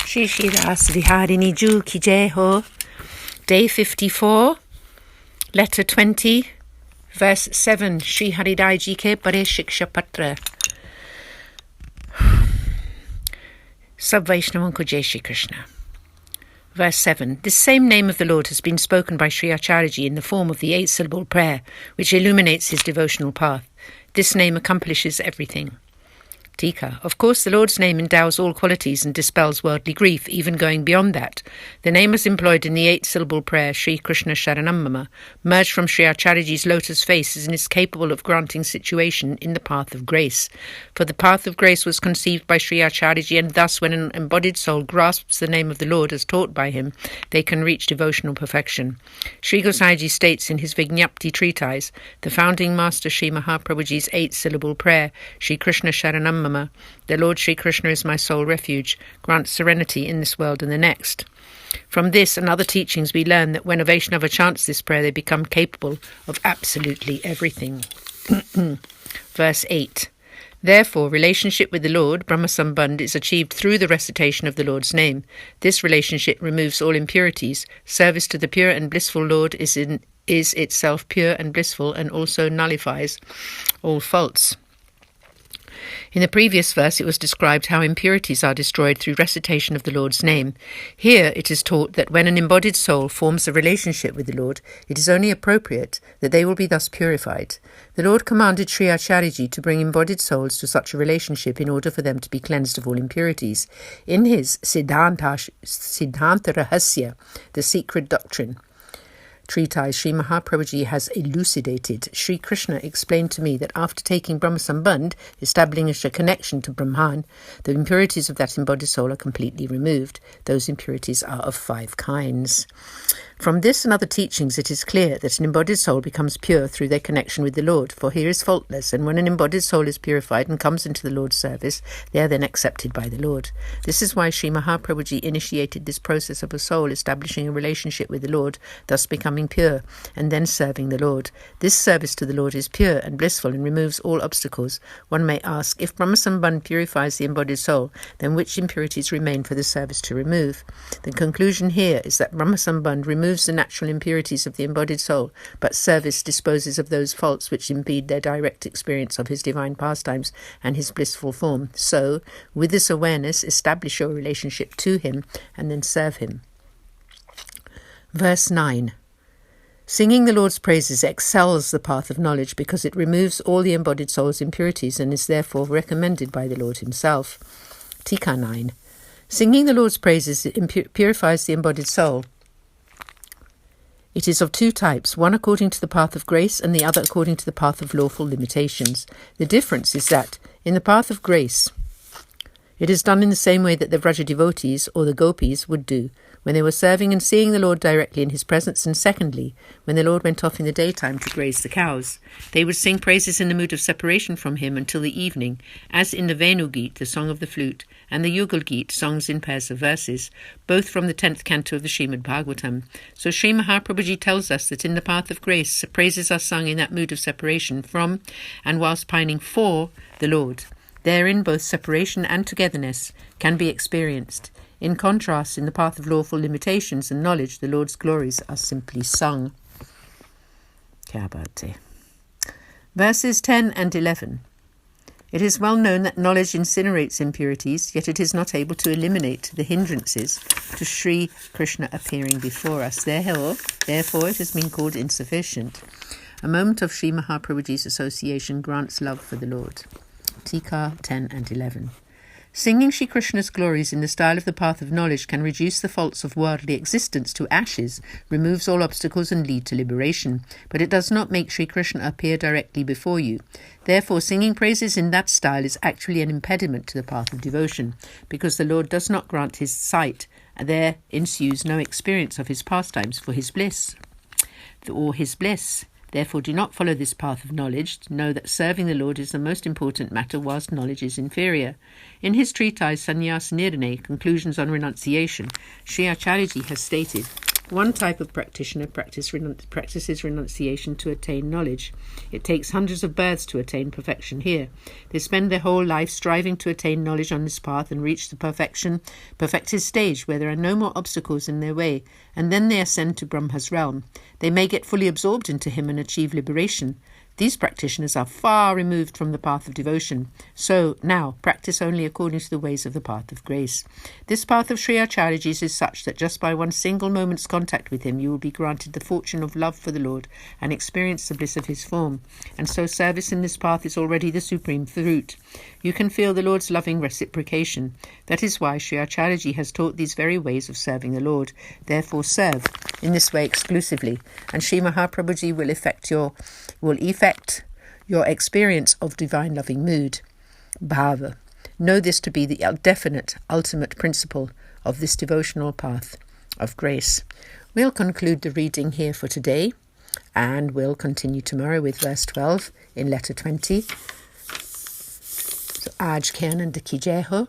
Shri Shri Ras Viharini Ju Ki Jai Ho. Day 54, letter 20, verse 7. Shri Haridai Ji Ke Pare Shiksha Patra. Sab Vaishnavan Ko Jai Shri Krishna. Verse 7. This same name of the Lord has been spoken by Sri Acharyaji in the form of the 8-syllable prayer, which illuminates his devotional path. This name accomplishes everything. Tika. Of course, the Lord's name endows all qualities and dispels worldly grief, even going beyond that. The name is employed in the 8-syllable prayer, Sri Krishna Sharanam Mama, merged from Sri Acharyaji's lotus face, and is capable of granting situation in the path of grace. For the path of grace was conceived by Sri Acharyaji, and thus when an embodied soul grasps the name of the Lord as taught by him, they can reach devotional perfection. Sri Gosaiji states in his Vignapti treatise, the founding master Sri Mahaprabhuji's 8-syllable prayer, Sri Krishna Sharanam Mama, the Lord Sri Krishna is my sole refuge, grants serenity in this world and the next. From this and other teachings we learn that when a Vaishnava chants this prayer, they become capable of absolutely everything. Verse 8. Therefore, relationship with the Lord, Brahmasambandh, is achieved through the recitation of the Lord's name. This relationship removes all impurities. Service to the pure and blissful Lord is itself pure and blissful, and also nullifies all faults. In the previous verse, it was described how impurities are destroyed through recitation of the Lord's name. Here it is taught that when an embodied soul forms a relationship with the Lord, it is only appropriate that they will be thus purified. The Lord commanded Sri Acharyaji to bring embodied souls to such a relationship in order for them to be cleansed of all impurities. In his Siddhanta Rahasya, the secret doctrine, treatise, Sri Mahaprabhuji has elucidated. Sri Krishna explained to me that after taking Brahmasambandh, establishing a connection to Brahman, the impurities of that embodied soul are completely removed. Those impurities are of 5 kinds. From this and other teachings, it is clear that an embodied soul becomes pure through their connection with the Lord, for he is faultless, and when an embodied soul is purified and comes into the Lord's service, they are then accepted by the Lord. This is why Sri Mahaprabhuji initiated this process of a soul establishing a relationship with the Lord, thus becoming pure, and then serving the Lord. This service to the Lord is pure and blissful and removes all obstacles. One may ask, if Brahmasambandh purifies the embodied soul, then which impurities remain for the service to remove? The conclusion here is that Brahmasambandh removes the natural impurities of the embodied soul, but service disposes of those faults which impede their direct experience of his divine pastimes and his blissful form. So, with this awareness, establish your relationship to him and then serve him. Verse 9. Singing the Lord's praises excels the path of knowledge because it removes all the embodied soul's impurities and is therefore recommended by the Lord himself. Tika 9. Singing the Lord's praises purifies the embodied soul. It is of 2 types, one according to the path of grace and the other according to the path of lawful limitations. The difference is that, in the path of grace, it is done in the same way that the Vraja devotees, or the gopis, would do, when they were serving and seeing the Lord directly in his presence, and secondly, when the Lord went off in the daytime to graze the cows. They would sing praises in the mood of separation from him until the evening, as in the Venu Geet, the song of the flute, and the Yugal Geet, songs in pairs of verses, both from the 10th canto of the Srimad Bhagavatam. So Sri Mahaprabhuji tells us that in the path of grace, praises are sung in that mood of separation from, and whilst pining for, the Lord. Therein both separation and togetherness can be experienced. In contrast, in the path of lawful limitations and knowledge, the Lord's glories are simply sung. Kya baat hai. Verses 10 and 11. It is well known that knowledge incinerates impurities, yet it is not able to eliminate the hindrances to Sri Krishna appearing before us. Therefore, it has been called insufficient. A moment of Sri Mahaprabhuji's association grants love for the Lord. Tika 10 and 11. Singing Sri Krishna's glories in the style of the path of knowledge can reduce the faults of worldly existence to ashes, removes all obstacles and lead to liberation, but it does not make Sri Krishna appear directly before you. Therefore, singing praises in that style is actually an impediment to the path of devotion, because the Lord does not grant his sight, and there ensues no experience of his pastimes for his bliss, or his bliss. Therefore, do not follow this path of knowledge. Know that serving the Lord is the most important matter, whilst knowledge is inferior. In his treatise Sannyas Nirnay, Conclusions on Renunciation, Sri Acharyaji has stated, One type of practitioner practices renunciation to attain knowledge. It takes hundreds of births to attain perfection here. They spend their whole life striving to attain knowledge on this path and reach the perfected stage where there are no more obstacles in their way, and then they ascend to Brahma's realm. They may get fully absorbed into him and achieve liberation. These practitioners are far removed from the path of devotion. So, now, practice only according to the ways of the path of grace. This path of Sri Acharyaji's is such that just by one single moment's contact with him, you will be granted the fortune of love for the Lord and experience the bliss of his form. And so service in this path is already the supreme fruit. You can feel the Lord's loving reciprocation. That is why Sri Acharyaji has taught these very ways of serving the Lord. Therefore serve in this way exclusively, and Sri Mahaprabhuji will effect your experience of divine loving mood. Bhava. Know this to be the definite, ultimate principle of this devotional path of grace. We'll conclude the reading here for today, and we'll continue tomorrow with verse 12 in letter 20. So, Aaj ke Anand ki jai ho.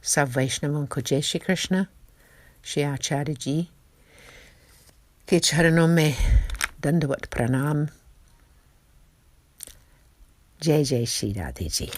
Sab Vaishnavan ko jai Shri Krishna. Shri Acharya ji के चरणों में दंडवत प्रणाम। जय जय श्री राधे जी।